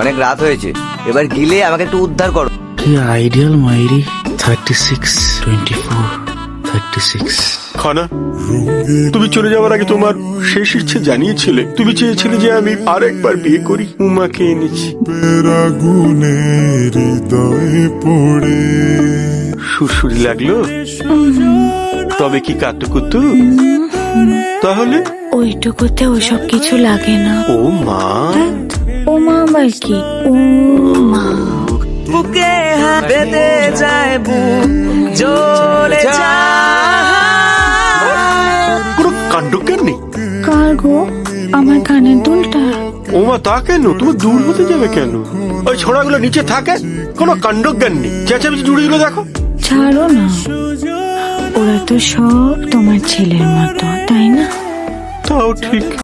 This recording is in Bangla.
অনেক রাত হয়েছে, এবার গিলে আমাকে একটু উদ্ধার করো। কি আইডিয়াল মাইরি। 36, 24, 36। খানা, তুমি চলে যাওয়ার আগে তোমার শেষ ইচ্ছে জানিয়েছিলে। তুমি চেয়েছিলে যে আমি আরেকবার বিয়ে করি। উমাকে এনেছি। সুরসুরি লাগলো? তবে কি কাতুকুতু? তাহলে ওইটুকুতে ওসব কিছু লাগে না। ও মা, ও মা আবার কি? ও মা। বুকে হাত বেঁধে যায়, বুক জ্বলে যায়। কোনো কাণ্ড জ্ঞান নেই। কার গো? আমার কানের দুলটা। ও মা, তা কেন? তুমি দূর হতে যাবে কেন? ওই ছোড়াগুলো নিচে থাকে, কোনো কাণ্ড জ্ঞান নেই। চেঁচামেচি জুড়ে দিল দেখো। ছাড়ো না, ওরা তো সব তোমার ছেলের মতো, তাই না? তাও ঠিক।